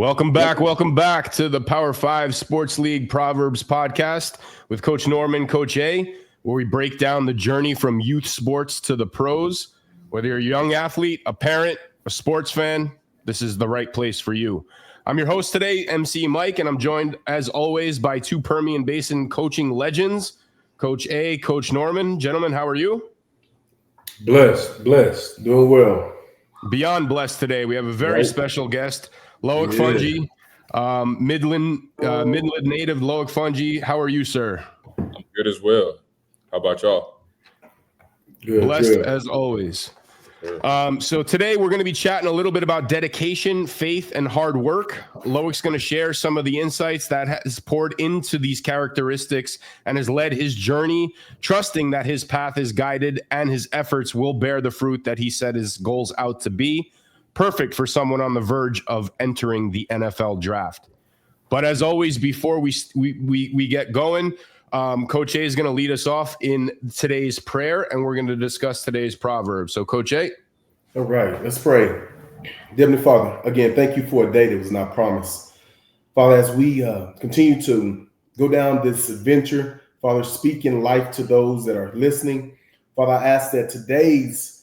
Welcome back to the Power 5 Sports League Proverbs podcast with Coach Norman, Coach A, where we break down the journey from youth sports to the pros. Whether you're a young athlete, a parent, a sports fan, this is the right place for you. I'm your host today, MC Mike, and I'm joined, as always, by two Permian Basin coaching legends, Coach A, Coach Norman. Gentlemen, how are you? Blessed, doing well. Beyond blessed today. We have a very special guest, Loic Fouonji, Midland native Loic Fouonji. How are you, sir? I'm good as well. How about y'all? Blessed as always. So today we're going to be chatting a little bit about dedication, faith, and hard work. Loic's going to share some of the insights that has poured into these characteristics and has led his journey, trusting that his path is guided and his efforts will bear the fruit that he set his goals out to be. Perfect for someone on the verge of entering the NFL draft. But as always, before we get going, Coach A is going to lead us off in today's prayer, and we're going to discuss today's proverb. So, Coach A. All right, let's pray. Heavenly Father, again, thank you for a day that was not promised. Father, as we continue to go down this adventure, Father, speaking life to those that are listening. Father, I ask that today's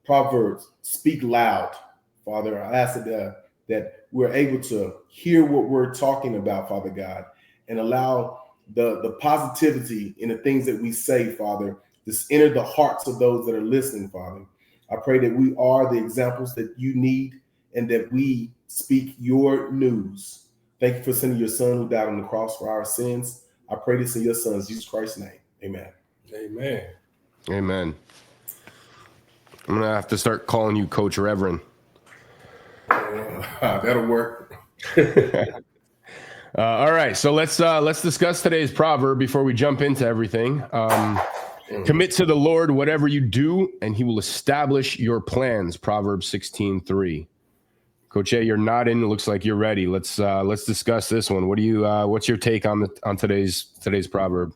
Proverbs speak loud. Father, I ask that we're able to hear what we're talking about, Father God, and allow the positivity in the things that we say, Father, just enter the hearts of those that are listening, Father. I pray that we are the examples that you need and that we speak your news. Thank you for sending your son who died on the cross for our sins. I pray this in your son, Jesus Christ's name. Amen. Amen. Amen. I'm going to have to start calling you Coach Reverend. That'll work. All right, so let's discuss today's proverb before we jump into everything. Commit to the Lord whatever you do, and he will establish your plans. Proverbs 16:3. Coach A, you're nodding. It looks like you're ready. Let's discuss this one. What's your take on today's proverb?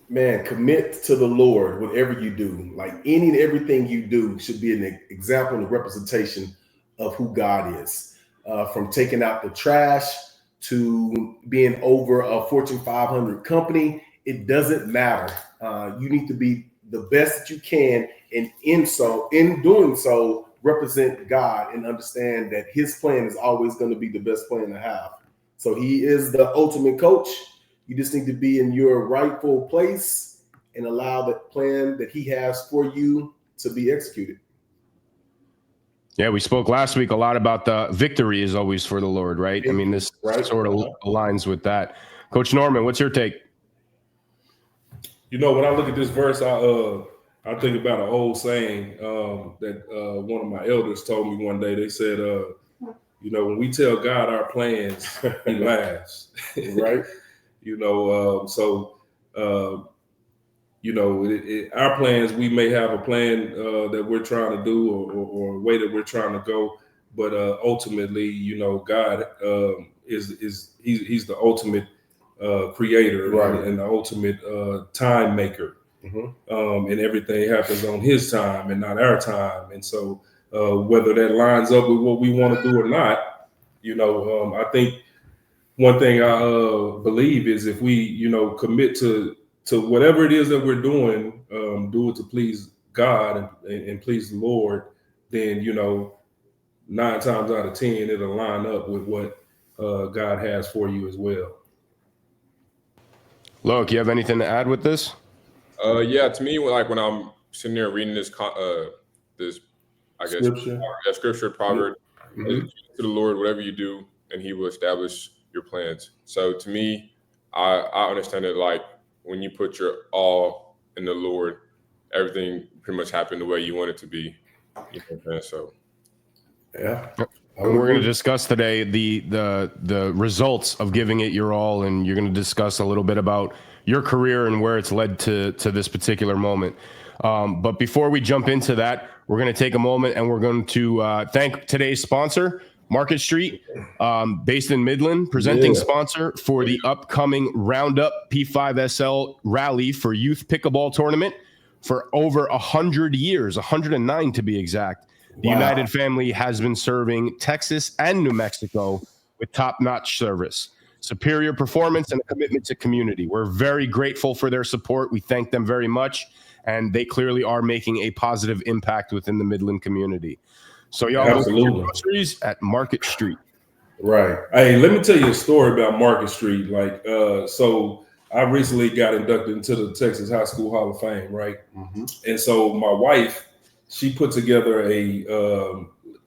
Man, commit to the Lord whatever you do. Like any and everything you do should be an example and a representation of who God is. From taking out the trash to being over a Fortune 500 company, it doesn't matter. You need to be the best that you can, and in doing so, represent God and understand that his plan is always going to be the best plan to have. So he is the ultimate coach. You just need to be in your rightful place and allow the plan that he has for you to be executed. Yeah, we spoke last week a lot about the victory is always for the Lord, right? I mean, this sort of aligns with that. Coach Norman, what's your take? You know, when I look at this verse, I think about an old saying that one of my elders told me one day. They said, when we tell God our plans, he laughs. Right? Our plans, we may have a plan that we're trying to do or a way that we're trying to go, but ultimately, God he's the ultimate creator, right, and the ultimate time maker. Mm-hmm. And everything happens on his time and not our time. And so whether that lines up with what we want to do or not, I think one thing I believe is if we, commit to whatever it is that we're doing, do it to please God and please the Lord, then, 9 times out of 10, it'll line up with what God has for you as well. Loic, you have anything to add with this? Yeah, to me, like when I'm sitting there reading this scripture proverb, to the Lord, whatever you do, and he will establish your plans. So to me, I understand it like when you put your all in the Lord, everything pretty much happened the way you want it to be. So, yeah. And we're going to discuss today the results of giving it your all, and you're going to discuss a little bit about your career and where it's led to this particular moment. But before we jump into that, we're going to take a moment and we're going to thank today's sponsor, Market Street, based in Midland, presenting sponsor for the upcoming Roundup P5SL Rally for Youth Pickleball Tournament for over 100 years, 109 to be exact. The United family has been serving Texas and New Mexico with top-notch service, superior performance, and a commitment to community. We're very grateful for their support. We thank them very much, and they clearly are making a positive impact within the Midland community. So y'all go get your groceries at Market Street. Right. Hey, let me tell you a story about Market Street. Like, so I recently got inducted into the Texas High School Hall of Fame, right? Mm-hmm. And so my wife, she put together a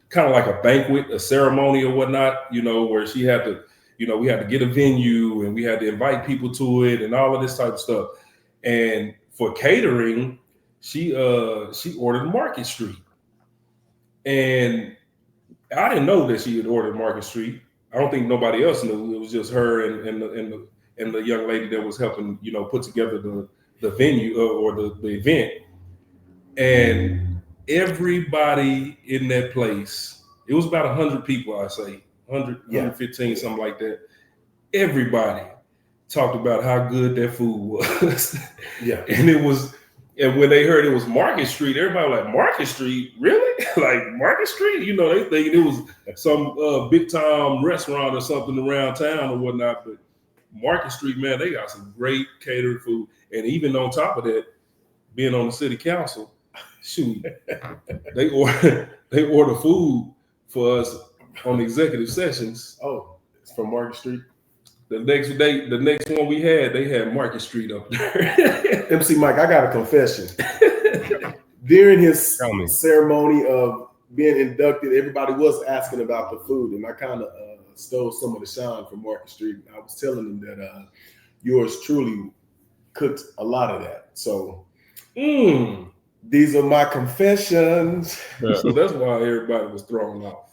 kind of like a banquet, a ceremony or whatnot, you know, where she had to, you know, we had to get a venue and we had to invite people to it and all of this type of stuff. And for catering, she ordered Market Street. And I didn't know that she had ordered Market Street. I don't think nobody else knew. It was just her and the young lady that was helping, you know, put together the venue or the event. And everybody in that place, it was about 100 people, I say, 100, 115, something like that. Everybody talked about how good that food was. Yeah. And when they heard it was Market Street, everybody was like, Market Street? Really? Like Market Street? You know, they thinking it was some big time restaurant or something around town or whatnot. But Market Street, man, they got some great catered food. And even on top of that, being on the city council, shoot, they order food for us on executive sessions. Oh, it's from Market Street? The next one we had, they had Market Street up there. MC Mike, I got a confession. During his ceremony of being inducted, everybody was asking about the food, and I kind of stole some of the shine from Market Street. I was telling them that yours truly cooked a lot of that. So these are my confessions. Yeah. So that's why everybody was thrown off.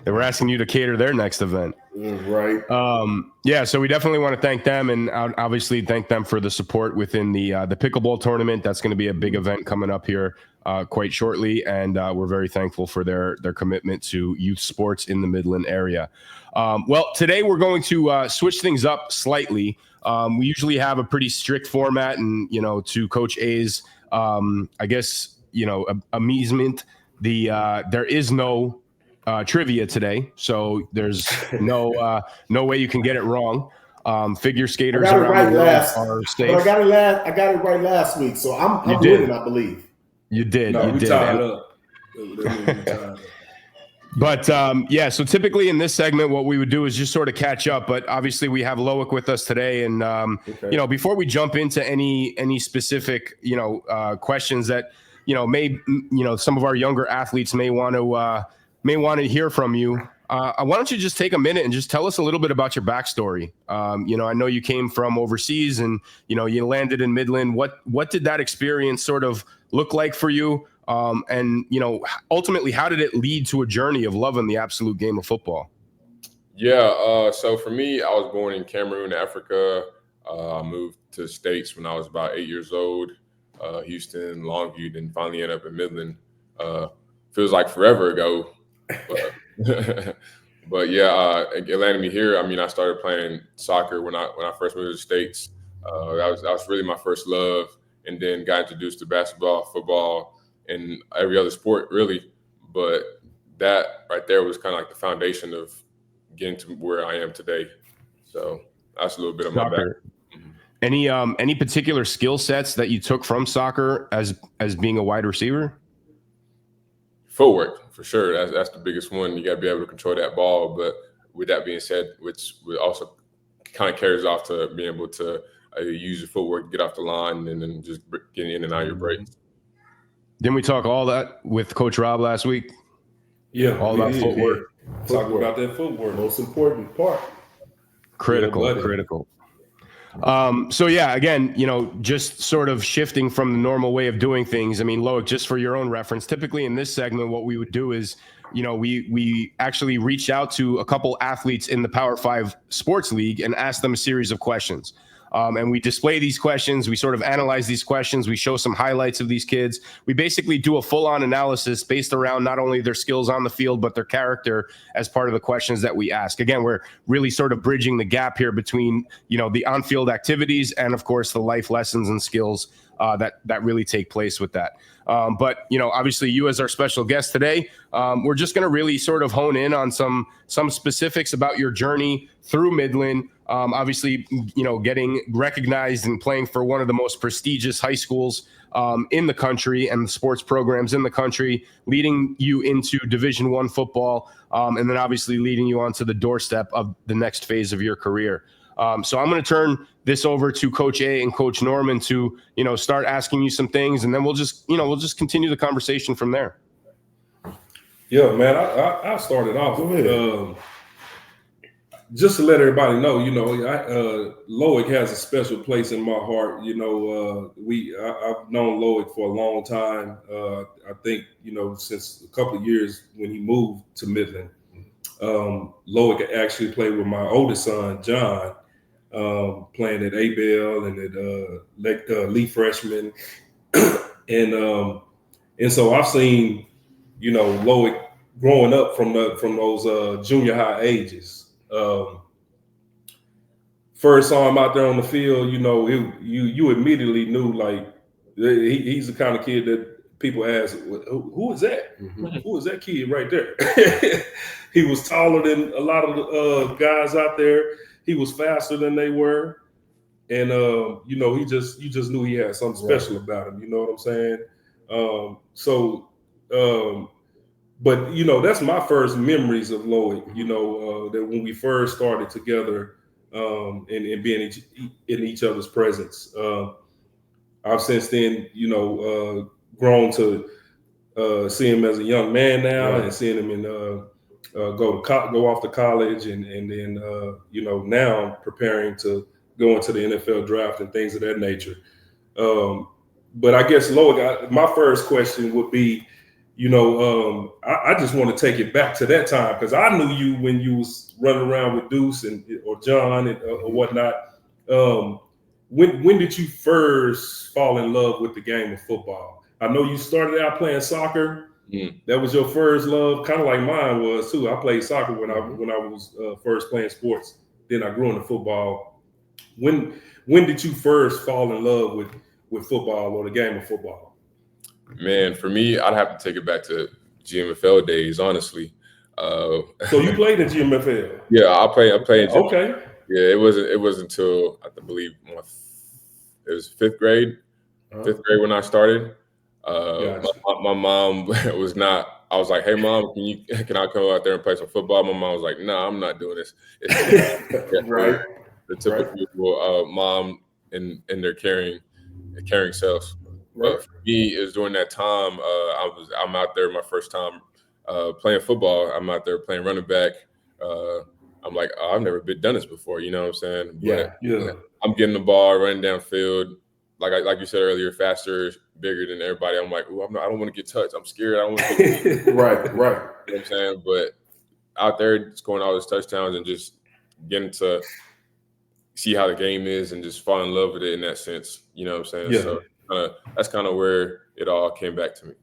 They were asking you to cater their next event. Right. Yeah, so we definitely want to thank them and obviously thank them for the support within the pickleball tournament. That's going to be a big event coming up here quite shortly, and we're very thankful for their commitment to youth sports in the Midland area. Well, today we're going to switch things up slightly. We usually have a pretty strict format, and to Coach A's, I guess amusement. There is no trivia today, so there's no way you can get it wrong. Figure skaters around the world are safe. I got it right last week, so I'm winning, I believe. You did. No, you we did. tied up. But yeah, so typically in this segment, what we would do is just sort of catch up. But obviously, we have Loic with us today, and before we jump into any specific questions that may some of our younger athletes may want to hear from you. Why don't you just take a minute and just tell us a little bit about your backstory? I know you came from overseas and, you landed in Midland. What did that experience sort of look like for you? And ultimately, how did it lead to a journey of loving the absolute game of football? Yeah. So for me, I was born in Cameroon, Africa. I moved to the States when I was about 8 years old, Houston, Longview, then finally ended up in Midland. Feels like forever ago. But yeah, it landed me here. I mean, I started playing soccer when I first moved to the States. That was really my first love, and then got introduced to basketball, football, and every other sport really. But that right there was kind of like the foundation of getting to where I am today. So that's a little bit of my background. Any particular skill sets that you took from soccer as being a wide receiver? Footwork, for sure. That's the biggest one. You got to be able to control that ball. But with that being said, which also kind of carries off to being able to use your footwork to get off the line and then just get in and out of your breaks. Didn't we talk all that with Coach Rob last week? Yeah. All about footwork. Talk about that footwork. Most important part. Critical. So yeah, again, just sort of shifting from the normal way of doing things. I mean, Loic, just for your own reference, typically in this segment, what we would do is, we actually reach out to a couple athletes in the Power 5 Sports League and ask them a series of questions. And we display these questions. We sort of analyze these questions. We show some highlights of these kids. We basically do a full-on analysis based around not only their skills on the field, but their character as part of the questions that we ask. Again, we're really sort of bridging the gap here between, the on-field activities and, of course, the life lessons and skills that really take place with that. But obviously you as our special guest today, we're just going to really sort of hone in on some specifics about your journey through Midland. Obviously, getting recognized and playing for one of the most prestigious high schools in the country and the sports programs in the country, leading you into Division I football, and then obviously leading you onto the doorstep of the next phase of your career. So I'm going to turn this over to Coach A and Coach Norman to, start asking you some things, and then we'll just continue the conversation from there. Yeah, man, I started off just to let everybody know, Loic has a special place in my heart. I've known Loic for a long time. I think, since a couple of years when he moved to Midland. Loic actually played with my oldest son, John, playing at Abel and at Lee Freshman. And so I've seen, Loic growing up from those junior high ages. First saw him out there on the field, you immediately knew, like, he's the kind of kid that people ask, who is that? Mm-hmm. Who is that kid right there? He was taller than a lot of the guys out there. He was faster than they were. And, you just knew he had something special about him. You know what I'm saying? But, that's my first memories of Loic, that when we first started together and being in each other's presence. I've since then, grown to see him as a young man now, and seeing him go off to college, and then now preparing to go into the NFL draft and things of that nature. But I guess, Loic, my first question would be, I just want to take it back to that time, because I knew you when you was running around with Deuce or John or whatnot. When did you first fall in love with the game of football? I know you started out playing soccer. That was your first love, kind of like mine was too. I played soccer when I was first playing sports. Then I grew into football. When did you first fall in love with football or the game of football? Man, for me, I'd have to take it back to GMFL days, honestly. So you played in GMFL? Yeah, I played in GMFL. Okay. Yeah, it wasn't until I believe it was fifth grade when I started. Gotcha. My mom was not. I was like, "Hey, Mom, can I come out there and play some football?" My mom was like, "No, I'm not doing this." Right. The typical mom in their caring self. Right. But for me, it was during that time. I'm out there my first time playing football. I'm out there playing running back. I'm like, I've never done this before. You know what I'm saying? Yeah. I'm getting the ball, running downfield. Like you said earlier, faster, bigger than everybody. I'm like, I don't want to get touched. I'm scared. I don't want to get Right. You know what I'm saying? But out there scoring all those touchdowns and just getting to see how the game is and just fall in love with it in that sense. You know what I'm saying? Yeah. So that's kind of where it all came from.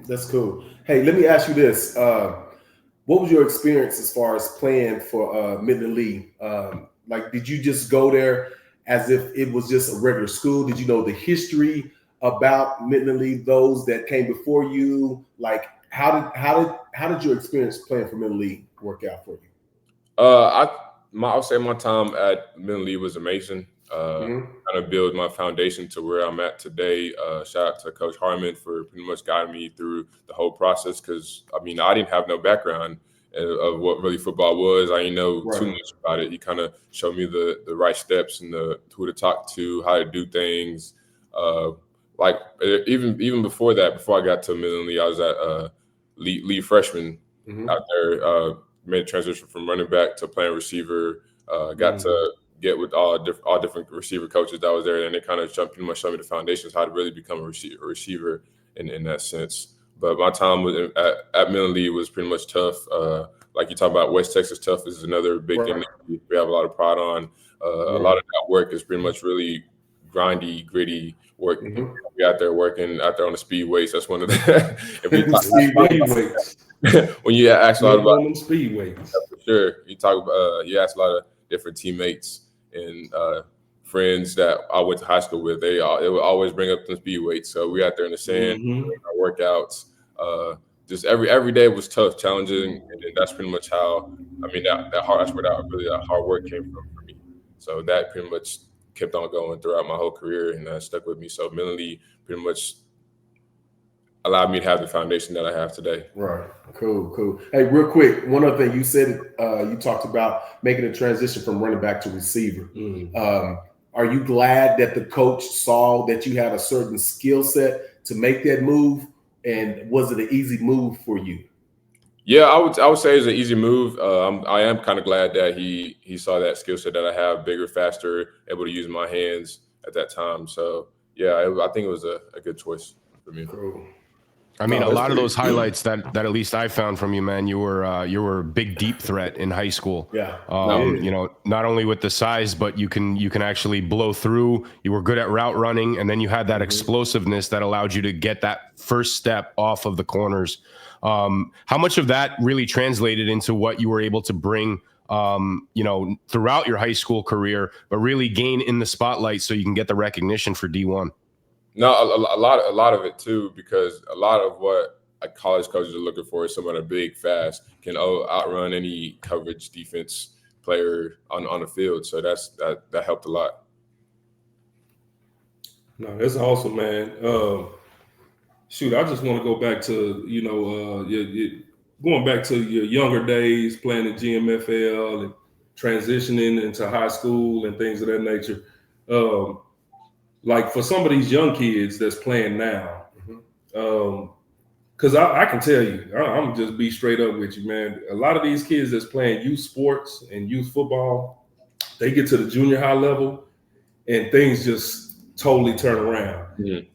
That's cool. Hey, let me ask you this. What was your experience as far as playing for Midland Lee? Like, did you just go there as if it was just a regular school? Did you know the history about Midland Lee, those that came before you? Like, how did your experience playing for Midland Lee work out for you? I'll say my time at Midland Lee was amazing. Kind of build my foundation to where I'm at today. Shout out to Coach Harmon for pretty much guiding me through the whole process, because I didn't have no background of what really football was. I didn't know too much about it. He kind of showed me the right steps and who to talk to, how to do things. Like even before that, before I got to Midland Lee, I was at Lee Freshman out there. Made a transition from running back to playing receiver. Got to get with all different receiver coaches that was there, and they kind of pretty much showed me the foundations, how to really become a receiver in that sense. But my time at Midland Lee was pretty much tough. A like you talk about West Texas Tough is another big thing that we have a lot of pride on. A lot of that work is pretty much really grindy, gritty work. We out there working out there on the speed weights. That's one of the when you ask a lot about speed weights, for sure. You talk about you ask a lot of different teammates and friends that I went to high school with. They would always bring up the speed weights. So we out there in the sand, our workouts. Just every day was tough, challenging, and then that's pretty much how that hard work came from for me. So that pretty much kept on going throughout my whole career, and stuck with me. So Midland Lee pretty much allowed me to have the foundation that I have today. Right. Cool. Hey, real quick, one other thing you said, you talked about making a transition from running back to receiver. Are you glad that the coach saw that you had a certain skill set to make that move? And was it an easy move for you? Yeah, I would say it's an easy move. I am kind of glad that he saw that skill set that I have, bigger, faster, able to use my hands at that time. So yeah, I think it was a good choice for me. Cool. I mean, a lot of those highlights that at least I found from you, man, you were a big deep threat in high school. Yeah. You know, not only with the size, but you can actually blow through. You were good at route running, and then you had that explosiveness that allowed you to get that first step off of the corners. How much of that really translated into what you were able to bring, you know, throughout your high school career, but really gain in the spotlight so you can get the recognition for D1? No, a lot of it too, because a lot of what college coaches are looking for is someone big, fast, can outrun any coverage defense player on the field. So that helped a lot. No, that's awesome, man. Shoot, I just want to go back to going back to your younger days, playing in GMFL and transitioning into high school and things of that nature. Like for some of these young kids that's playing now, because I can tell you, I'm just be straight up with you, man. A lot of these kids that's playing youth sports and youth football, they get to the junior high level and things just totally turn around.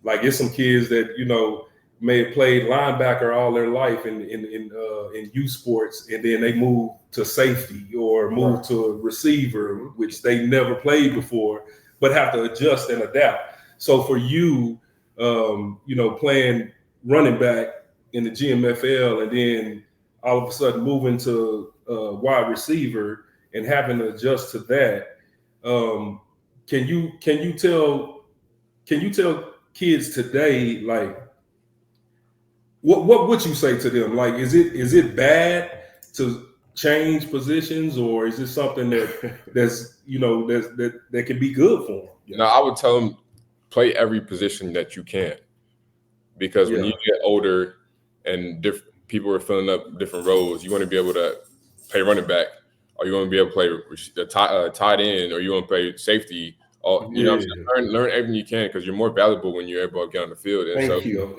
Like it's some kids that, you know, may have played linebacker all their life in youth sports, and then they move to safety or move to a receiver, which they never played before, but have to adjust and adapt. So for you, you know, playing running back in the GMFL and then all of a sudden moving to wide receiver and having to adjust to that, can you tell kids today, like, what would you say to them? Like, is it bad to change positions, or is it something that's you know that can be good for them? No, I would tell them play every position that you can, because when you get older and people are filling up different roles, you want to be able to play running back, or you want to be able to play tight end, or you want to play safety. You know, learn everything you can, because you're more valuable when you're able to get on the field. And Thank you.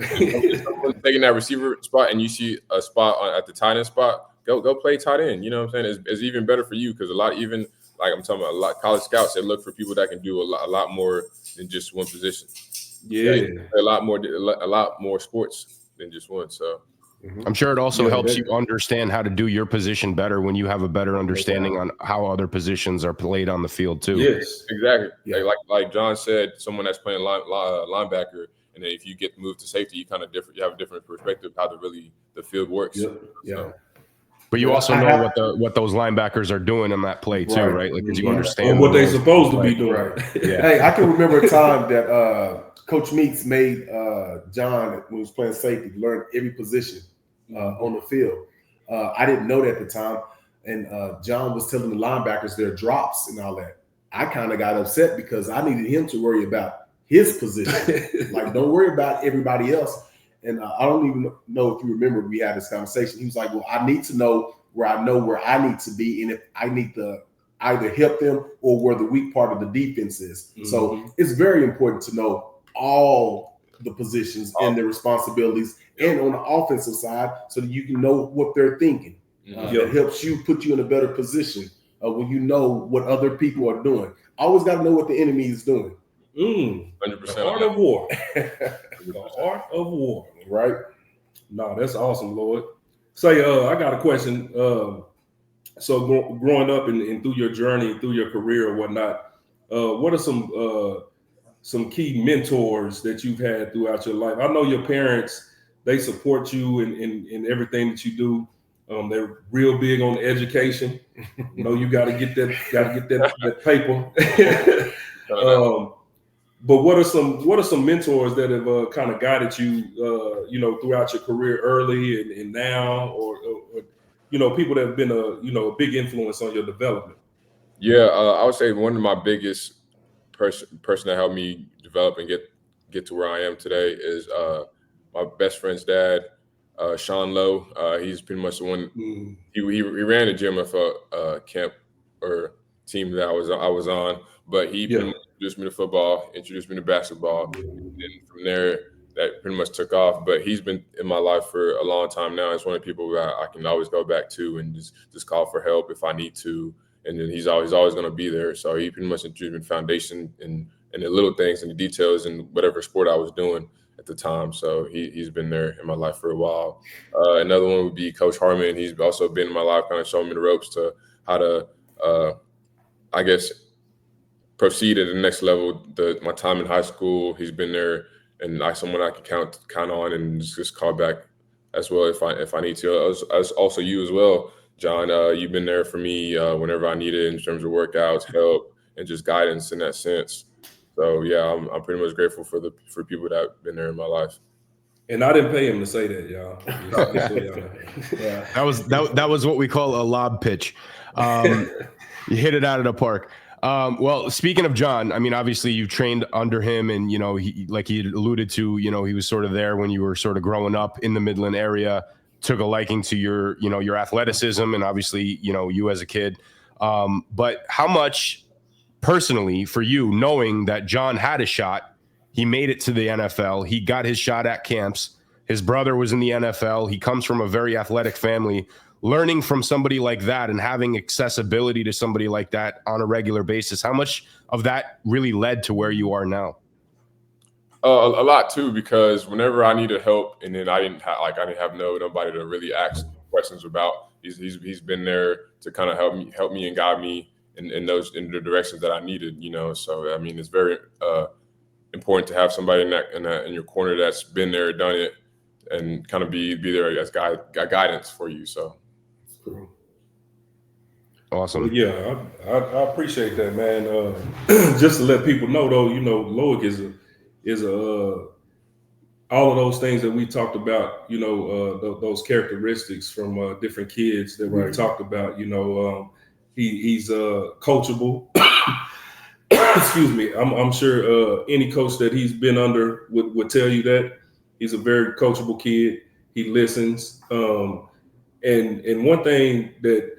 Taking that receiver spot and you see a spot at the tight end spot, go play tight end. You know what I'm saying? It's even better for you, because even like I'm talking about, a lot college scouts, they look for people that can do a lot more than just one position. Yeah, a lot more sports than just one. So I'm sure it also helps you understand how to do your position better when you have a better understanding on how other positions are played on the field too. Yes, exactly. Yeah. Like John said, someone that's playing linebacker, and then if you get moved to safety, you have a different perspective how the field works. So. But you also know what those linebackers are doing on that play too, right? Like, because you understand what they're supposed to be doing. Right. Hey, I can remember a time that Coach Meeks made John, when he was playing safety, learn every position on the field. I didn't know that at the time, and John was telling the linebackers their drops and all that. I kind of got upset because I needed him to worry about his position. Like, don't worry about everybody else. And I don't even know if you remember, we had this conversation. He was like, well, I need to know where I need to be, and if I need to either help them or where the weak part of the defense is. So it's very important to know all the positions and their responsibilities, and on the offensive side, so that you can know what they're thinking. It helps you, put you in a better position when you know what other people are doing. Always got to know what the enemy is doing. 100%. The art of war. The art of war. Right? No, that's awesome, Lord. Say, I got a question. So growing up and through your journey, through your career or whatnot, what are some key mentors that you've had throughout your life? I know your parents, they support you in everything that you do. They're real big on education. You know, you got to get that paper. But what are some mentors that have kind of guided you, throughout your career early and now, or people that have been a big influence on your development? Yeah, I would say one of my biggest person that helped me develop and get to where I am today is my best friend's dad, Sean Lowe. He's pretty much the one. He ran the gym of a camp or team that I was on, but he pretty much introduced me to football, introduced me to basketball, and from there that pretty much took off. But he's been in my life for a long time now. He's one of the people that I can always go back to and just call for help if I need to. And then he's always going to be there. So he pretty much introduced me to foundation and the little things and the details and whatever sport I was doing at the time. So he's been there in my life for a while. Another one would be Coach Harmon. He's also been in my life, kind of showing me the ropes to how to, I guess, proceed at the next level. My time in high school, he's been there, and someone I can count on and just call back as well if I need to. As also you as well, John. You've been there for me whenever I needed in terms of workouts, help, and just guidance in that sense. So yeah, I'm pretty much grateful for people that have been there in my life. And I didn't pay him to say that, y'all. Yeah. That was what we call a lob pitch. You hit it out of the park. Well, speaking of John, I mean, obviously you trained under him, and he, like he alluded to, he was sort of there when you were sort of growing up in the Midland area. Took a liking to your athleticism, and obviously you as a kid. But how much personally for you, knowing that John had a shot, he made it to the NFL, he got his shot at camps, his brother was in the NFL, he comes from a very athletic family, learning from somebody like that and having accessibility to somebody like that on a regular basis, how much of that really led to where you are now? A lot too, because whenever I needed help, and then I didn't have nobody to really ask questions about. He's been there to kind of help me and guide me in the directions that I needed. So I mean, it's very important to have somebody in your corner that's been there, done it, and kind of be there as guidance for you. So awesome. Well, yeah, I appreciate that, man. Just to let people know, though, Loic is all of those things that we talked about, those characteristics from different kids that we talked about. He's coachable. Excuse me. I'm sure any coach that he's been under would tell you that he's a very coachable kid. He listens. And one thing that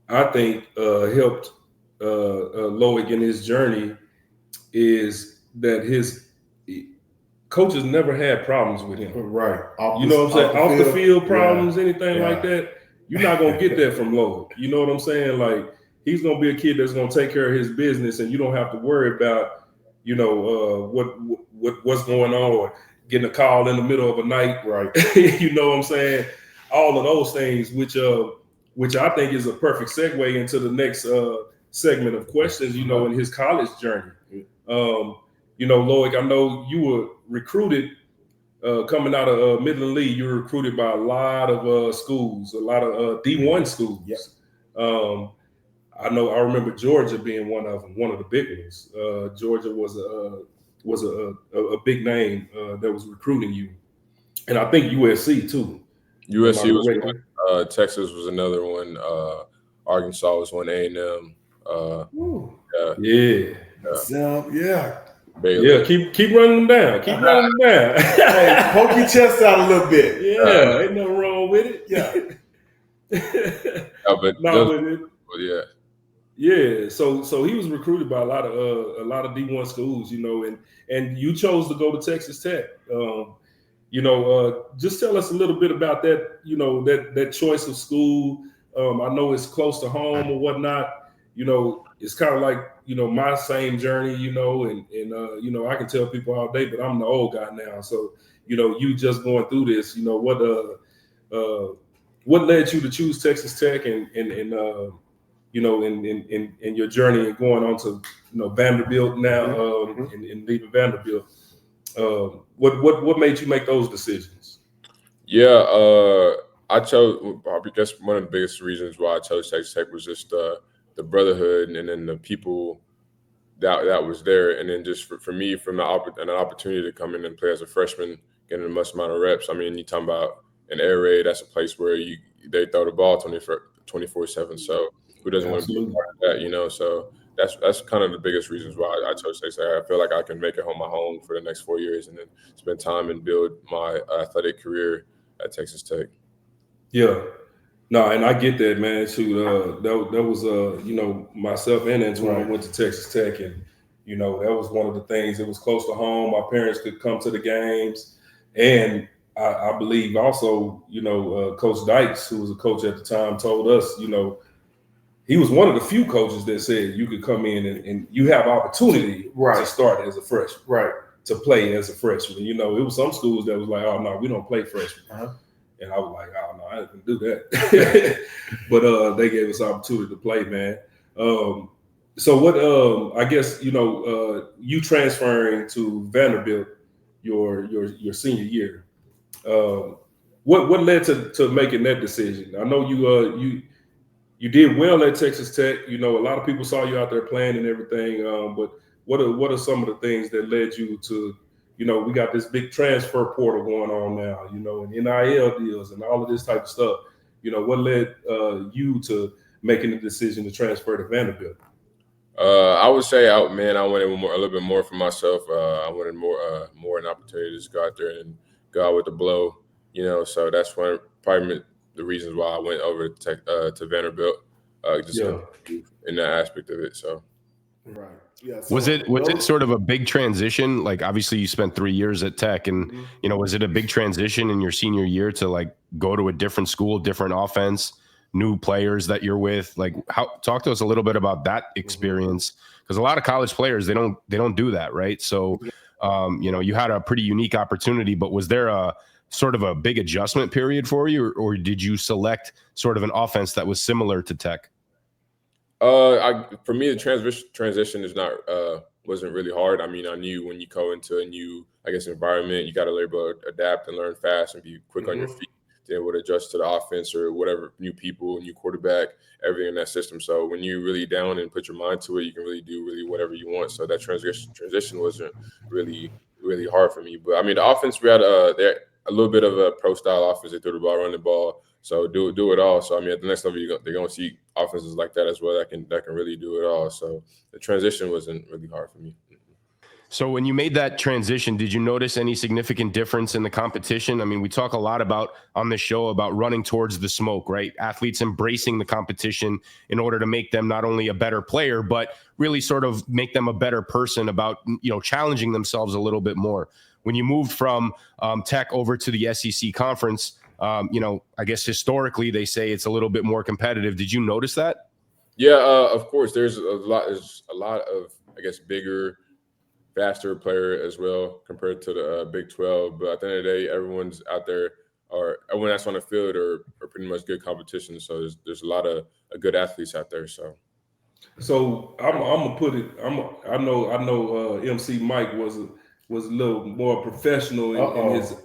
I think helped Loic in his journey is that his coaches never had problems with him. Right. Off the field problems, anything like that. You're not going to get that from Loic. You know what I'm saying? Like, he's going to be a kid that's going to take care of his business, and you don't have to worry about, what's going on, or getting a call in the middle of a night. Right. You know what I'm saying? All of those things, which I think is a perfect segue into the next segment of questions, in his college journey. Loic, I know you were recruited coming out of Midland Lee. You were recruited by a lot of schools, a lot of D1 schools. Yep. I remember Georgia being one of them, one of the big ones. Georgia was a big name that was recruiting you, and I think USC too. USC was one. Texas was another one. Arkansas was one. A&M. Yeah. Baylor. Yeah, keep running them down. Keep running them down. Hey, poke your chest out a little bit. Yeah, ain't nothing wrong with it. Yeah. Yeah. So he was recruited by a lot of D1 schools, and you chose to go to Texas Tech. Just tell us a little bit about that. That choice of school. I know it's close to home or whatnot. It's kind of like, my same journey, and I can tell people all day, but I'm the old guy now. So, you just going through this, what what led you to choose Texas Tech and you know, in your journey and going on to, you know, Vanderbilt now, and leaving Vanderbilt? What made you make those decisions? Yeah, I chose. I guess one of the biggest reasons why I chose Texas Tech was just the brotherhood, and then the people that was there, and then just for me, from an opportunity to come in and play as a freshman, getting a much amount of reps. I mean, you talking about an air raid, that's a place where they throw the ball 24/7. So who doesn't want to be a part of that, you know? So that's kind of the biggest reasons why I chose Texas Tech. I feel like I can make it my home for the next 4 years, and then spend time and build my athletic career at Texas Tech. Yeah. No, and I get that, man. Shoot, that was you know, myself and Antoine went to Texas Tech, and you know, that was one of the things. It was close to home. My parents could come to the games, and I believe also, you know, Coach Dykes, who was a coach at the time, told us, you know, he was one of the few coaches that said you could come in and you have opportunity to start as a freshman, to play as a freshman. You know, it was some schools that was like, oh no, we don't play freshmen. And I was like, oh no, I didn't do that. But they gave us opportunity to play, man. So what? I guess, you know, you transferring to Vanderbilt your senior year. What led to making that decision? I know you did well at Texas Tech. You know, a lot of people saw you out there playing and everything. But what are some of the things that led you to? You know, we got this big transfer portal going on now, you know, and NIL deals and all of this type of stuff. You know, what led you to making the decision to transfer to Vanderbilt? I would say, I wanted a little bit more for myself. I wanted more an opportunity to just go out there and go out with the blow, you know. So that's probably the reasons why I went over to Vanderbilt, in that aspect of it. So. Right. Yeah. So was it sort of a big transition? Like, obviously you spent 3 years at Tech, and you know, was it a big transition in your senior year to like go to a different school, different offense, new players that you're with? Like, talk to us a little bit about that experience, because a lot of college players, they don't do that, right? So you know, you had a pretty unique opportunity, but was there a sort of a big adjustment period for you, or did you select sort of an offense that was similar to Tech? For me, the transition is not wasn't really hard. I mean, I knew when you go into a new, I guess, environment, you got to learn to adapt and learn fast and be quick on your feet, to be able to adjust to the offense or whatever, new people, new quarterback, everything in that system. So when you're really down and put your mind to it, you can really do whatever you want. So that transition wasn't really hard for me. But I mean, the offense, we had there a little bit of a pro style offense. They threw the ball, run the ball. So do it all. So I mean, at the next level, they're going to see offenses like that as well that can really do it all. So the transition wasn't really hard for me. So when you made that transition, did you notice any significant difference in the competition? I mean, we talk a lot on this show about running towards the smoke, right? Athletes embracing the competition in order to make them not only a better player, but really sort of make them a better person, about, you know, challenging themselves a little bit more. When you moved from Tech over to the SEC conference, you know, I guess historically they say it's a little bit more competitive. Did you notice that? Yeah, of course. There's a lot of, I guess, bigger, faster player as well compared to the Big 12. But at the end of the day, everyone's out there, or everyone that's on the field are pretty much good competition. So there's a lot of good athletes out there. So I'm gonna put it. I know. MC Mike was a little more professional in his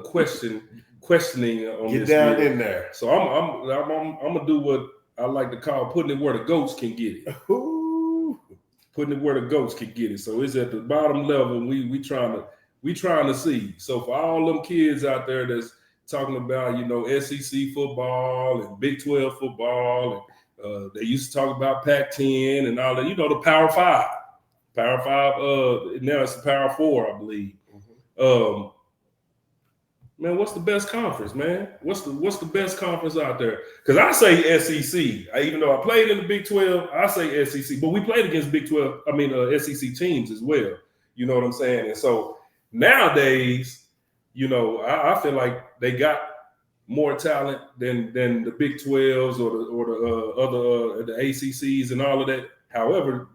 questioning on Get this. down deal. in there. So I'm gonna do what I like to call putting it where the goats can get it. Putting it where the goats can get it. So it's at the bottom level. We trying to see. So for all them kids out there that's talking about, you know, SEC football and Big 12 football, and they used to talk about Pac-10 and all that. You know, the Power 5. Power 5. Now it's the Power 4, I believe. Man, what's the best conference, man? What's the best conference out there? Because I say SEC. Even though I played in the Big 12, I say SEC. But we played against SEC teams as well. You know what I'm saying? And so nowadays, you know, I feel like they got more talent than the Big 12s or the other the ACCs and all of that. However,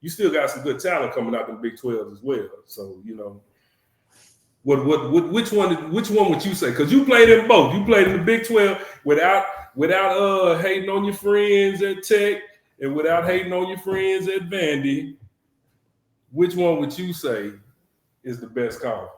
you still got some good talent coming out in the Big 12s as well. So, you know. Which one would you say? Because you played in both. You played in the Big 12 without hating on your friends at Tech and without hating on your friends at Vandy. Which one would you say is the best conference?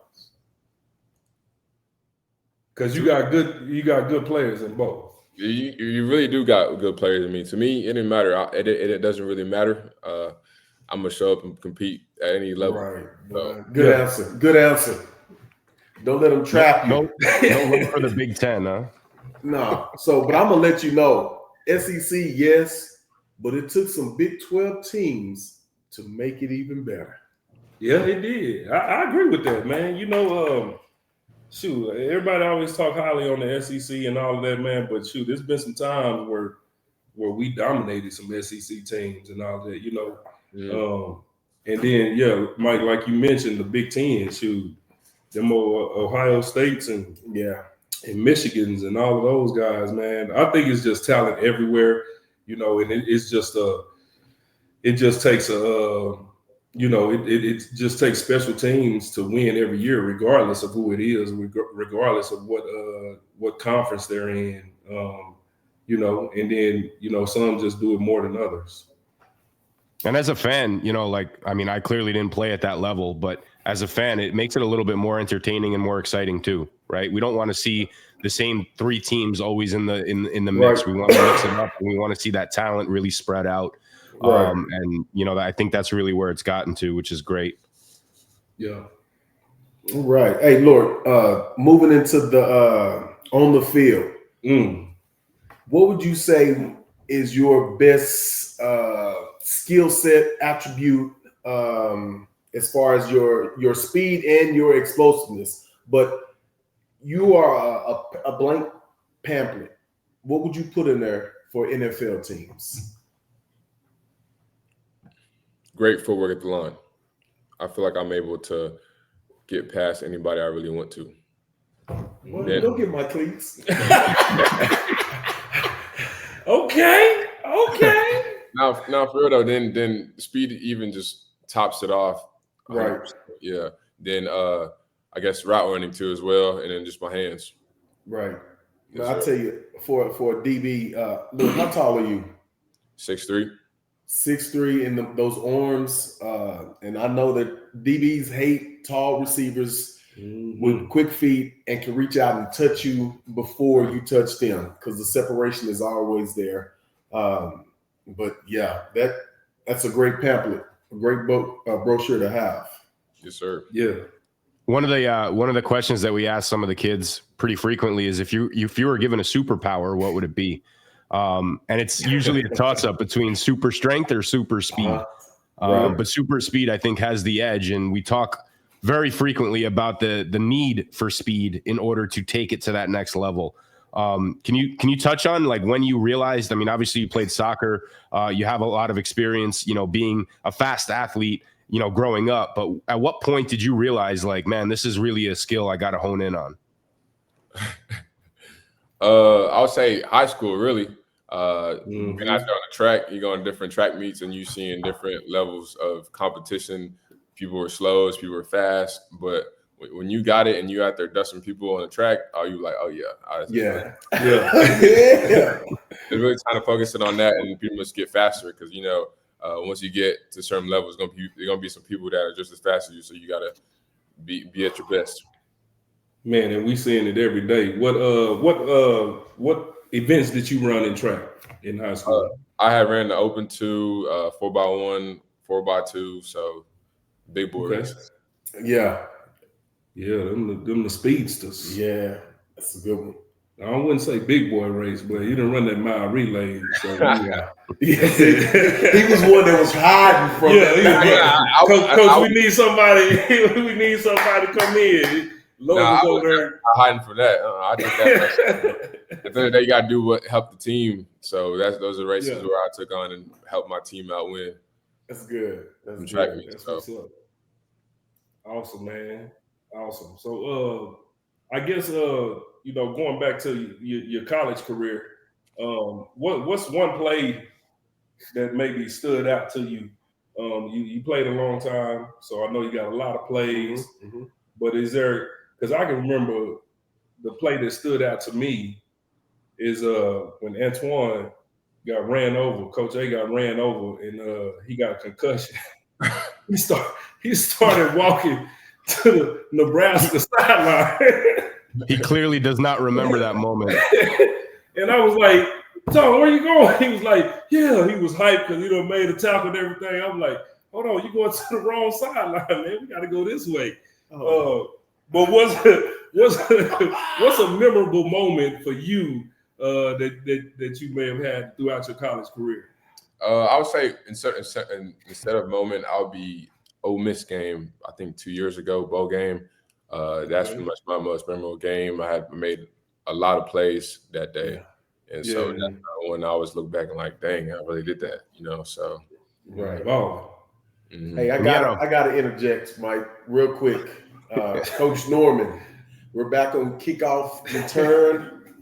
Because you got good players in both. You really do got good players. I mean, to me, it didn't matter. It doesn't really matter. I'm gonna show up and compete at any level. Right. So, Good answer. Good answer. Don't let them trap you. No look for the Big Ten, huh? No. So, but I'm gonna let you know, SEC, yes, but it took some Big 12 teams to make it even better. Yeah, it did. I agree with that, man. You know, shoot, everybody always talk highly on the SEC and all of that, man. But shoot, there's been some times where we dominated some SEC teams and all that, you know. yeah. And then, Mike, like you mentioned, the Big Ten, shoot, them Ohio States and Michigans and all of those guys, man. I think it's just talent everywhere, you know, and it just takes it just takes special teams to win every year, regardless of who it is, regardless of what conference they're in, you know, and then, you know, some just do it more than others. And as a fan, you know, like, I mean, I clearly didn't play at that level, but as a fan, it makes it a little bit more entertaining and more exciting too, right? We don't want to see the same three teams always in the mix. Right. We want to mix it up, and we want to see that talent really spread out. Right. And you know, I think that's really where it's gotten to, which is great. Yeah. All right. Hey, Lord, moving into the on the field, what would you say is your best skill set attribute as far as your speed and your explosiveness? But you are a blank pamphlet. What would you put in there for NFL teams? Great footwork at the line. I feel like I'm able to get past anybody I really want to. Well, don't get my cleats. Okay. Now for real though, then speed even just tops it off. 100%. Right. Yeah. Then I guess route running too as well, and then just my hands. Right. Yes, Now I tell you, for a DB, look, how tall are you? 6'3". 6'3", and those arms. And I know that DBs hate tall receivers with quick feet and can reach out and touch you before you touch them because the separation is always there. But yeah, that's a great pamphlet, a great book, brochure to have. Yes, sir. Yeah. One of the questions that we ask some of the kids pretty frequently is if you were given a superpower, what would it be? And it's usually a toss-up between super strength or super speed. Right. But super speed, I think, has the edge, and we talk very frequently about the need for speed in order to take it to that next level. Can you touch on like when you realized? I mean, obviously you played soccer, you have a lot of experience, you know, being a fast athlete, you know, growing up. But at what point did you realize, like, man, this is really a skill I got to hone in on? I would say high school, really. Being out there on the track, you go on different track meets and you seeing different levels of competition. People were slow, people were fast, but when you got it and you out there dusting people on the track, you like, oh yeah, Yeah. It's really trying to focus it on that, and people must get faster because you know once you get to certain levels, there's gonna be some people that are just as fast as you, so you gotta be at your best. Man, and we seeing it every day. What events did you run in track in high school? I had ran the Open 2, 4x1, 4x2, so big boy races. Yeah. Yeah, them the speedsters. Yeah, that's a good one. I wouldn't say big boy race, but he didn't run that mile relay. So yeah. He was one that was hiding from because we need somebody. We need somebody to come in. I was hiding for that. I did that. At the end of the day, you got to do what helped the team. So those are races where I took on and helped my team out win. That's good. That's good. Track meets, That's what's up. Awesome, man. Awesome. So, I guess you know, going back to your college career, what's one play that maybe stood out to you? You played a long time, so I know you got a lot of plays. But is there because I can remember the play that stood out to me is when Antoine got ran over. Coach A got ran over, and he got a concussion. he started walking to the Nebraska sideline. He clearly does not remember that moment. And I was like, Tom, where you going? He was like, yeah, he was hyped because he done made a tackle and everything. I'm like, hold on, you going to the wrong sideline, man. We got to go this way. But what's a memorable moment for you that you may have had throughout your college career? I would say instead of moment, I'll be Ole Miss game. I think 2 years ago, bowl game. That's pretty much my most memorable game. I had made a lot of plays that day, and so that's when I always look back and like, dang, I really did that, So right. Oh. Mm-hmm. Hey, I gotta interject, Mike, real quick. Coach Norman, we're back on kickoff return.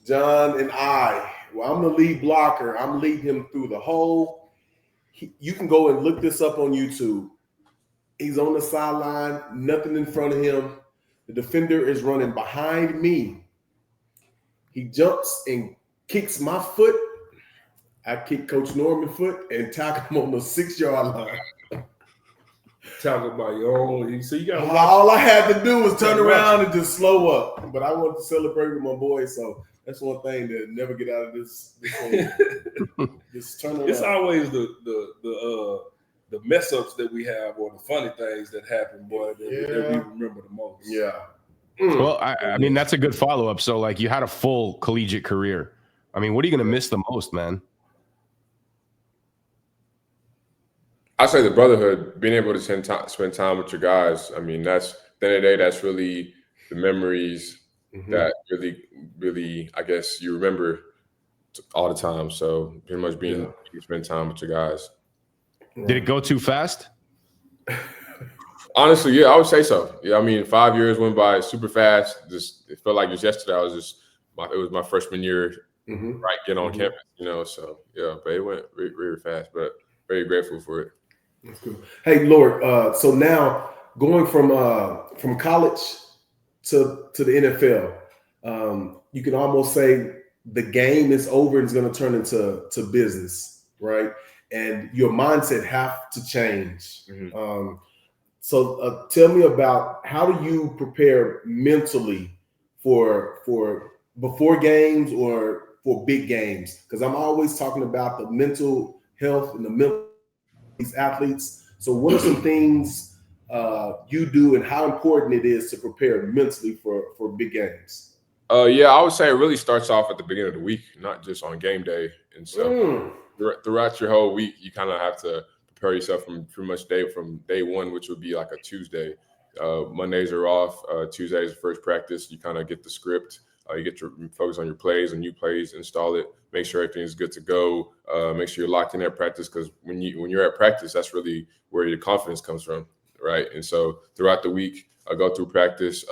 John and I. Well, I'm the lead blocker. I'm leading him through the whole. You can go and look this up on YouTube. He's on the sideline, nothing in front of him. The defender is running behind me. He jumps and kicks my foot. I kick Coach Norman's foot and tackle him on the 6-yard line. Talk about your own. So you got all I had to do was turn around and just slow up. But I wanted to celebrate with my boys, so that's one thing to never get out of this just turn around. It's always the mess ups that we have or the funny things that happen, boy, that we remember the most. Yeah. Well, I mean, that's a good follow up. So, like, you had a full collegiate career. I mean, what are you going to miss the most, man? I say the brotherhood, being able to spend time with your guys. I mean, that's at the end of the day, that's really the memories that really, really, I guess, you remember all the time. So pretty much you spend time with your guys. Did it go too fast? Honestly, yeah, I would say so. Yeah, I mean, 5 years went by super fast. It felt like just yesterday. It was my freshman year, right, getting on campus, So yeah, but it went really, really fast. But very grateful for it. That's cool. Hey, Lord. So now going from college to the NFL, you can almost say the game is over and it's going to turn into business, right? And your mindset have to change. So tell me about how do you prepare mentally for before games or for big games? Because I'm always talking about the mental health and the mental these athletes. So what are some things you do and how important it is to prepare mentally for big games? Yeah, I would say it really starts off at the beginning of the week, not just on game day. And so throughout your whole week, you kind of have to prepare yourself from pretty much from day one, which would be like a Tuesday. Mondays are off. Tuesday is the first practice. You kind of get the script. You get your focus on your plays and new plays, install it, make sure everything's good to go. Make sure you're locked in at practice because when you're at practice, that's really where your confidence comes from, right? And so throughout the week, I go through practice.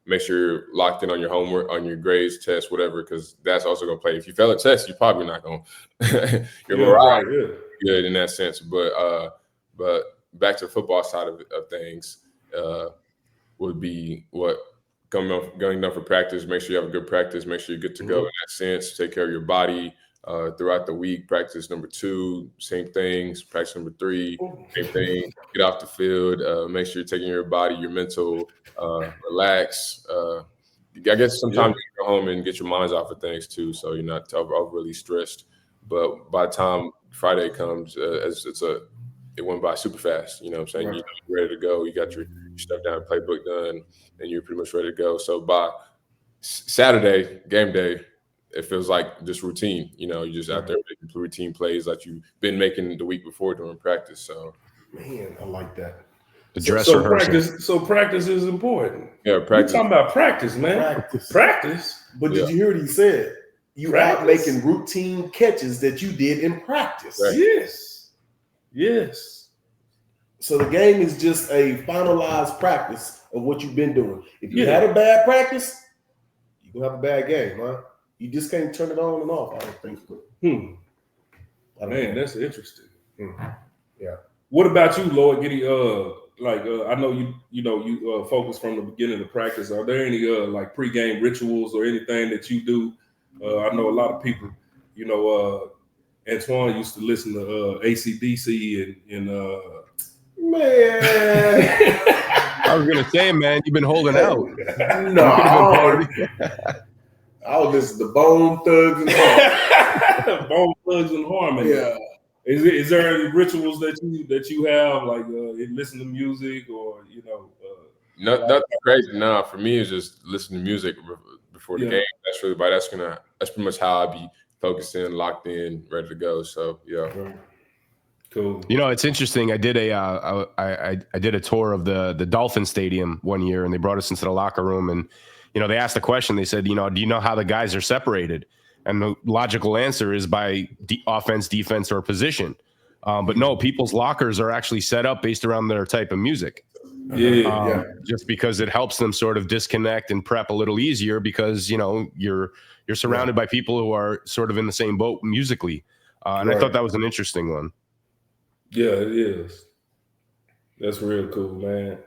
Make sure you're locked in on your homework, on your grades, tests, whatever, because that's also going to play. If you fail a test, you're probably not going to. Your morale good in that sense. But back to the football side of things would be what going down for practice. Make sure you have a good practice. Make sure you're good to go in that sense. Take care of your body throughout the week. Practice number 2, same things. Practice number 3, same thing. Get off the field. Make sure you're taking your body, your mental, relax. I guess sometimes you go home and get your minds off of things too, so you're not overly stressed. But by the time Friday comes, it went by super fast. You know what I'm saying? Right. You're ready to go. You got your stuff down, playbook done, and you're pretty much ready to go. So by Saturday, game day, it feels like just routine. You're just out there making routine plays like you've been making the week before during practice. So, man, I like that. So practice is important. Yeah, practice. We're talking about practice, man. Practice. But did you hear what he said? You out making routine catches that you did in practice. Right. Yes. So the game is just a finalized practice of what you've been doing. If you had a bad practice, you're going to have a bad game, huh? You just can't turn it on and off, I don't think. Man, that's interesting. Yeah. What about you, Loic? I know you focus from the beginning of practice. Are there any like pregame rituals or anything that you do? I know a lot of people, Antoine used to listen to AC/DC and man. I was gonna say, man, you've been holding out. No, I was listen to Bone Thugs and Harmony. Bone Thugs and Harmony. Yeah. Is there any rituals that you have, like listen to music or Nothing crazy. No, for me, it's just listen to music before the game. That's really that's pretty much how I be focused in, locked in, ready to go. So yeah. Cool. It's interesting. I did I did a tour of the Dolphin Stadium one year, and they brought us into the locker room, and they asked the question. They said, do you know how the guys are separated? And the logical answer is by offense, defense, or position. But no, people's lockers are actually set up based around their type of music. Just because it helps them sort of disconnect and prep a little easier, because you're surrounded by people who are sort of in the same boat musically. And I thought that was an interesting one. Yeah, it is. That's real cool, man.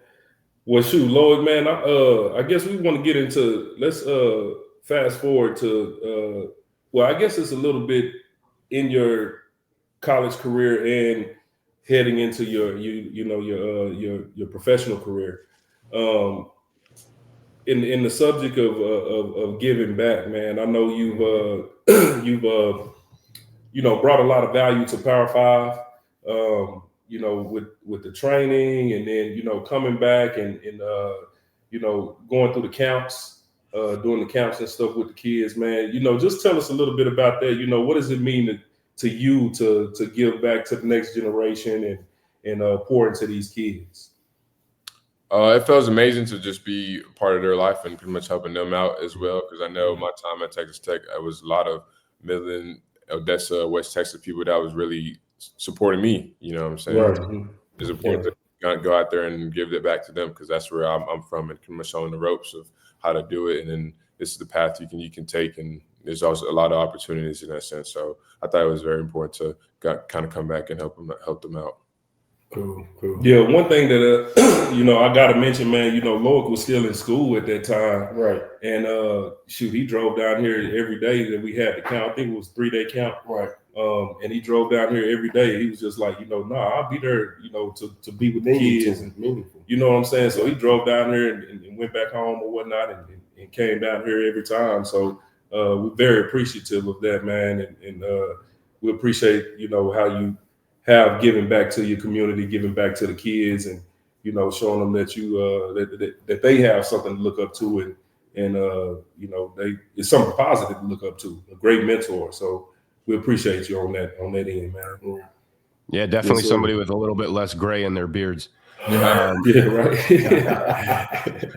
Well, shoot, Loic, man, I guess we want to get into, let's fast forward to, I guess it's a little bit in your college career and heading into your professional career. In the subject of giving back, man, I know you've brought a lot of value to Power 5. With the training, and then coming back and going through the camps, doing the camps and stuff with the kids, man. Just tell us a little bit about that. What does it mean to you to give back to the next generation and pour into these kids? It feels amazing to just be part of their life and pretty much helping them out as well, because I know my time at Texas Tech, it was a lot of Midland, Odessa, West Texas people that was really supporting me. You know what I'm saying? Right. It's important to go out there and give it back to them, because that's where I'm from, and pretty much showing the ropes of how to do it. And then this is the path you can take, and there's also a lot of opportunities in that sense. So I thought it was very important to kind of come back and help them out. Cool. Yeah, one thing that I gotta mention, man. Loic was still in school at that time, right? And he drove down here every day that we had the count. I think it was 3-day count, right? And he drove down here every day. He was just like, I'll be there, to be with the kids and meaningful. You know what I'm saying? So he drove down here and went back home or whatnot, and came down here every time. So we're very appreciative of that, man, and we appreciate how you have given back to your community, giving back to the kids, and showing them that that they have something to look up to, and it's something positive to look up to, a great mentor. So we appreciate you on that end, man. Yeah, definitely somebody with a little bit less gray in their beards. Yeah,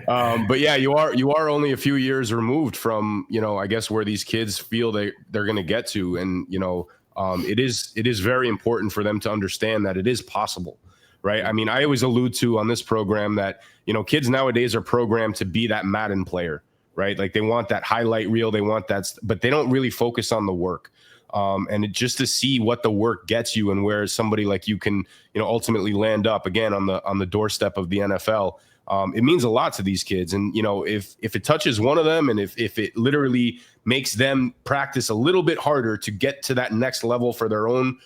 right. But yeah, you are only a few years removed from I guess where these kids feel they're going to get to, and it is very important for them to understand that it is possible, right? I mean, I always allude to on this program that kids nowadays are programmed to be that Madden player, right? Like they want that highlight reel, they want that, but they don't really focus on the work. And just to see what the work gets you, and where somebody like you can, ultimately land up again on the doorstep of the NFL. It means a lot to these kids. And, if it touches one of them, and if it literally makes them practice a little bit harder to get to that next level for their own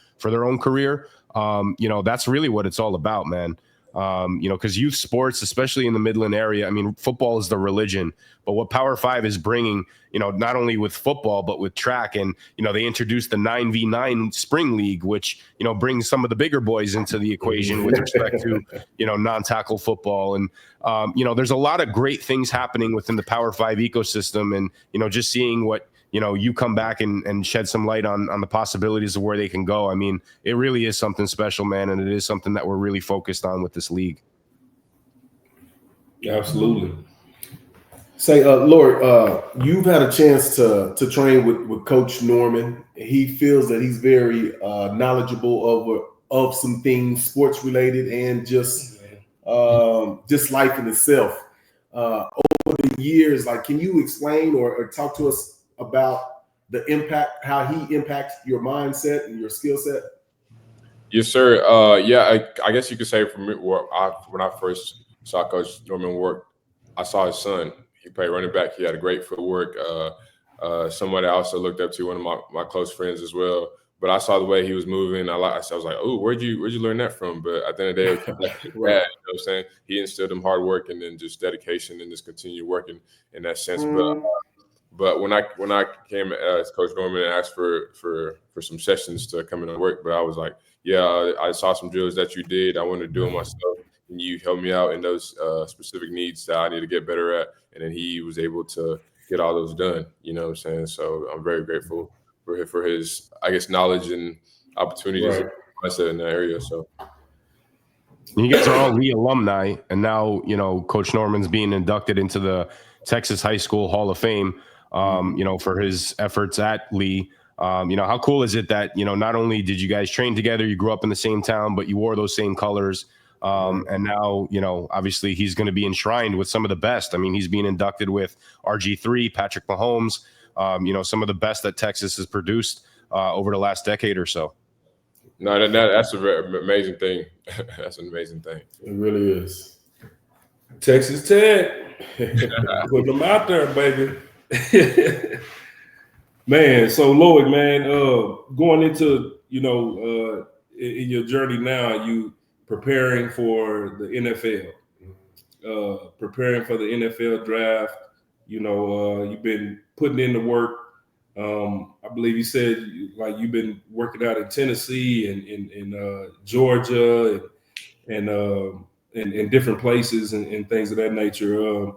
career, that's really what it's all about, man. Because youth sports, especially in the Midland area, I mean, football is the religion, but what Power 5 is bringing, not only with football, but with track, and, they introduced the 9v9 spring league, which, brings some of the bigger boys into the equation with respect to, non-tackle football. And, there's a lot of great things happening within the Power 5 ecosystem, and, just seeing what, you come back and shed some light on the possibilities of where they can go. I mean, it really is something special, man. And it is something that we're really focused on with this league. Absolutely. Say, Lord, you've had a chance to train with Coach Norman. He feels that he's very knowledgeable of some things sports related, and just life in itself. Over the years, like, can you explain or talk to us about the impact, how he impacts your mindset and your skill set? Yes, sir. Yeah, I guess you could say for me, when I first saw Coach Norman work, I saw his son. He played running back. He had a great footwork. Somebody I also looked up to, one of my close friends as well. But I saw the way he was moving. I was like, oh, where'd you learn that from? But at the end of the day, it came back to his dad, you know what I'm saying? He instilled him hard work and then just dedication and just continue working in that sense. But when I came as Coach Norman and asked for some sessions to come in and work, but I was like, yeah, I saw some drills that you did. I want to do them myself, and you helped me out in those specific needs that I need to get better at. And then he was able to get all those done. You know what I'm saying? So I'm very grateful for his, I guess, knowledge and opportunities in that area. So. You guys are all Lee alumni, and now, you know, Coach Norman's being inducted into the Texas High School Hall of Fame, you know, for his efforts at Lee. You know, how cool is it that, you know, not only did you guys train together, you grew up in the same town, but you wore those same colors. And now, you know, obviously he's going to be enshrined with some of the best. I mean, he's being inducted with RG3, Patrick Mahomes, you know, some of the best that Texas has produced over the last decade or so. No, that's a very amazing thing. That's an amazing thing. It really is. Texas Tech, put them out there, baby. Man, so Loic, man, going into, you know, in your journey now, you preparing for the NFL, preparing for the NFL draft. You know, you've been putting in the work. I believe you said like you've been working out in Tennessee and in Georgia and different places and things of that nature.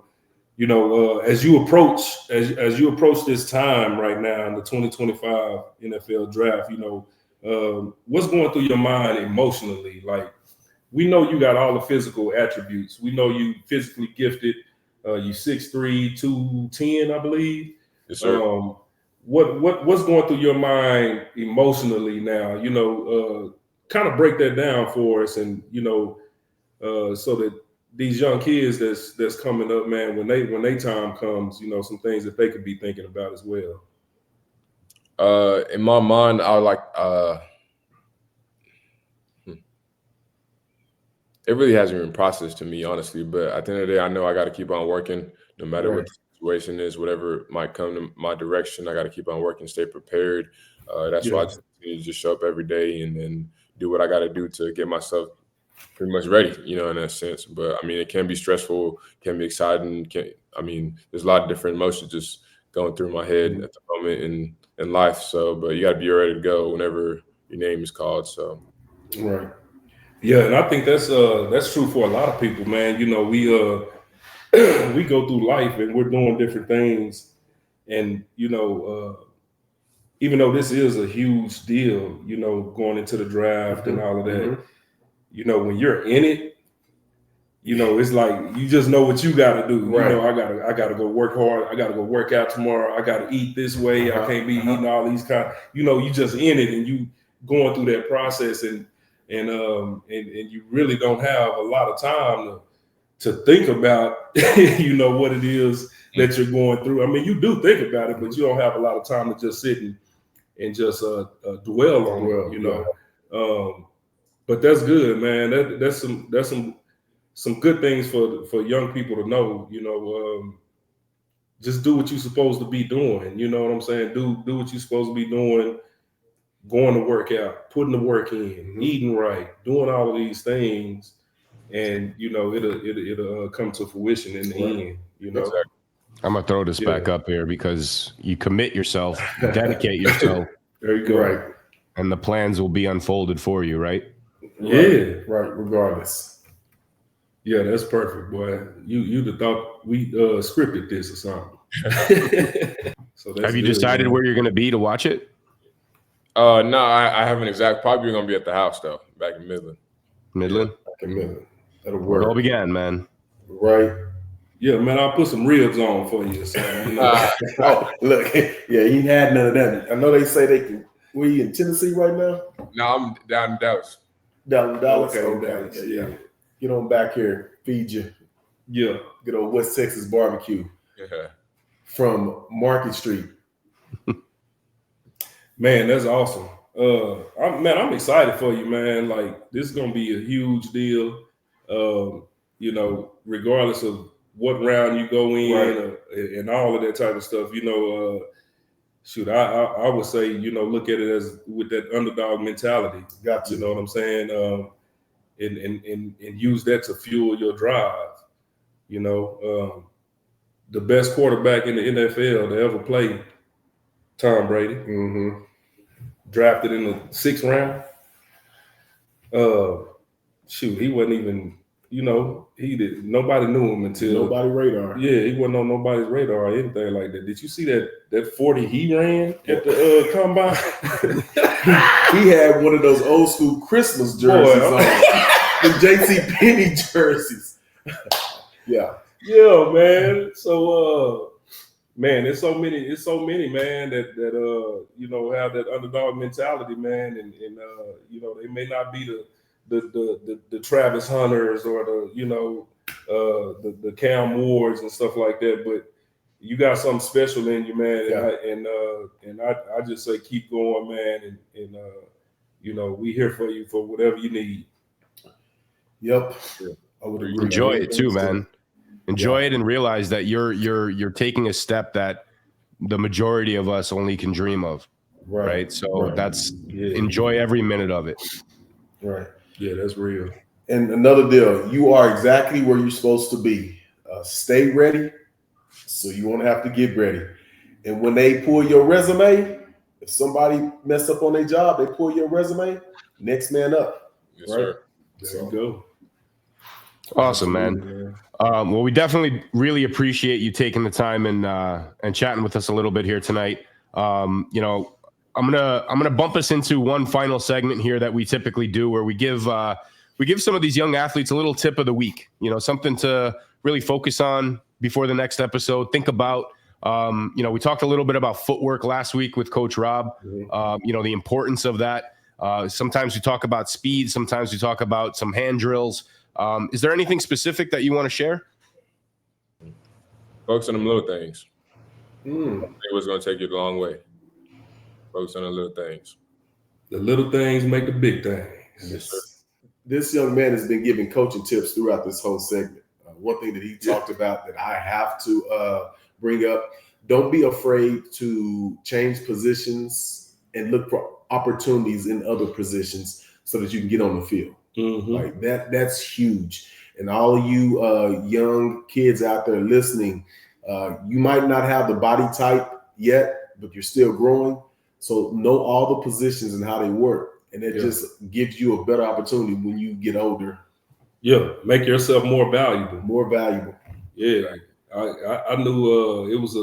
You know, as you approach this time right now in the 2025 NFL draft, you know, what's going through your mind emotionally? Like, we know you got all the physical attributes. We know you physically gifted. You 6'3", 210, I believe. Yes, sir. What's going through your mind emotionally now? You know, kind of break that down for us, and you know, so that these young kids that's coming up, man, when they time comes, you know, some things that they could be thinking about as well. In my mind, I like it really hasn't been processed to me, honestly. But at the end of the day, I know I got to keep on working, no matter what the situation is, whatever might come to my direction. I got to keep on working, stay prepared. That's why I just continue to just show up every day and then do what I got to do to get myself pretty much ready, you know, in that sense. But I mean, it can be stressful, can be exciting. I mean, there's a lot of different emotions just going through my head at the moment in life. So, but you got to be ready to go whenever your name is called. So, right. Yeah, and I think that's true for a lot of people, man. You know, we we go through life and we're doing different things, and you know, even though this is a huge deal, you know, going into the draft and all of that, you know, when you're in it, you know, it's like you just know what you got to do. You know, I gotta go work hard. I gotta go work out tomorrow. I gotta eat this way. I can't be eating all these kind. You know, you just in it and you going through that process and you really don't have a lot of time to think about, you know, what it is that you're going through. I mean, you do think about it, but you don't have a lot of time to just sit and just dwell on it, you know. But that's good, man. That's some good things for young people to know, you know. Just do what you're supposed to be doing. You know what I'm saying? Do what you're supposed to be doing. Going to work out, putting the work in, eating right, doing all of these things, and you know it'll come to fruition in the end. You know, I'm gonna throw this back up here because you commit yourself, dedicate yourself. There you go. Right. And the plans will be unfolded for you, right? Yeah. Right. Regardless. Yeah, that's perfect, boy. You'd have thought we scripted this or something. So have you decided where you're going to be to watch it? No, I haven't exact. Probably going to be at the house though, back in Midland. Midland? Yeah, back in Midland. That'll work. Where it all began, man. Right. Yeah, man, I'll put some ribs on for you. So, you know. Oh, look, yeah, he had none of that. I know they say they can. Were you in Tennessee right now? No, I'm down in Dallas. Down in Dallas? Okay. Dallas, yeah. Get on back here, feed you. Yeah. Get on West Texas barbecue. Yeah. From Market Street. Man, that's awesome. I'm excited for you, man. Like, this is gonna be a huge deal. You know, regardless of what round you go in, and all of that type of stuff. You know, shoot, I would say, you know, look at it as with that underdog mentality. Got you know what I'm saying? And use that to fuel your drive. You know, the best quarterback in the NFL to ever play, Tom Brady, drafted in the 6th round. Shoot, he wasn't even, you know, nobody knew him until nobody radar. Yeah, he wasn't on nobody's radar or anything like that. Did you see that 40 he ran at the combine? He had one of those old school Christmas jerseys on, the JC Penney jerseys. Yeah, man. So man, it's so many, man, that you know, have that underdog mentality, man, and you know, they may not be the Travis Hunters or the, you know, the Cam Wards and stuff like that, but you got something special in you, man. And I just say keep going, man, and you know, we here for you for whatever you need. Yep. I would agree. Enjoy it too, man. Enjoy it and realize that you're taking a step that the majority of us only can dream of. Right. So that's enjoy every minute of it. Right. Yeah, that's real. And another deal, you are exactly where you're supposed to be. Stay ready, so you won't have to get ready. And when they pull your resume, if somebody mess up on their job, they pull your resume, next man up. Yes, sir. There you go. Awesome, man. Well, we definitely really appreciate you taking the time and chatting with us a little bit here tonight. You know, I'm gonna bump us into one final segment here that we typically do, where we give some of these young athletes a little tip of the week. You know, something to really focus on before the next episode. Think about. You know, we talked a little bit about footwork last week with Coach Rob. You know, the importance of that. Sometimes we talk about speed. Sometimes we talk about some hand drills. Is there anything specific that you want to share? Focus on them little things. It was going to take you a long way. Focus on the little things. The little things make the big things. Yes, sir. This young man has been giving coaching tips throughout this whole segment. One thing that he talked about that I have to bring up, don't be afraid to change positions and look for opportunities in other positions so that you can get on the field. Like that's huge. And all you young kids out there listening, you might not have the body type yet, but you're still growing. So know all the positions and how they work. And it just gives you a better opportunity when you get older. Yeah, make yourself more valuable. More valuable. Yeah, I knew it was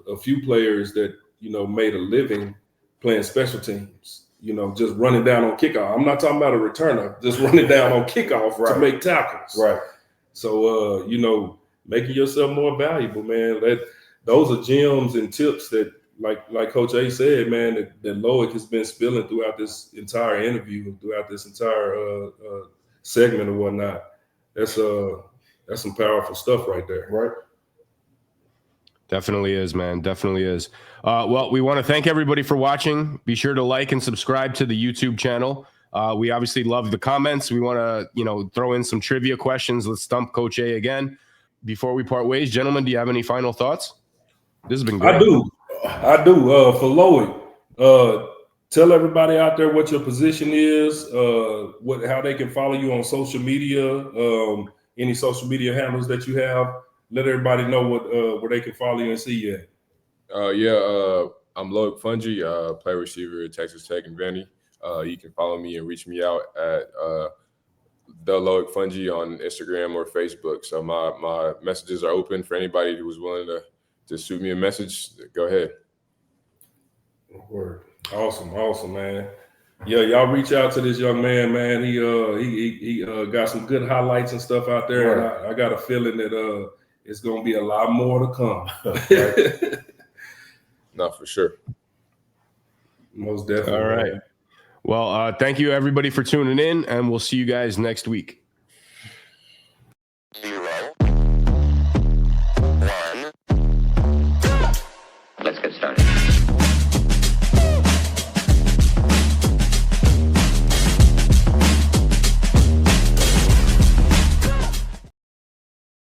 a few players that, you know, made a living playing special teams. You know, just running down on kickoff. I'm not talking about a returner, just running down on kickoff to make tackles. Right. So, you know, making yourself more valuable, man. Those are gems and tips that, like Coach A said, man, that Loic has been spilling throughout this entire interview and throughout this entire segment or whatnot. That's some powerful stuff right there. Right. Definitely is, man. Definitely is. Well, we want to thank everybody for watching. Be sure to like and subscribe to the YouTube channel. We obviously love the comments. We want to, you know, throw in some trivia questions. Let's stump Coach A again. Before we part ways, gentlemen, do you have any final thoughts? This has been great. I do. For Loic, tell everybody out there what your position is, how they can follow you on social media, any social media handles that you have. Let everybody know where they can follow you and see you at. I'm Loic Fouonji, play receiver at Texas Tech and Vandy. You can follow me and reach me out at the Loic Fouonji on Instagram or Facebook. So my messages are open for anybody who was willing to shoot me a message. Go ahead. Word. Awesome, man. Yeah, y'all reach out to this young man, man. He got some good highlights and stuff out there, and I got a feeling that it's gonna be a lot more to come. No, for sure. Most definitely. All right. Well, thank you everybody for tuning in, and we'll see you guys next week.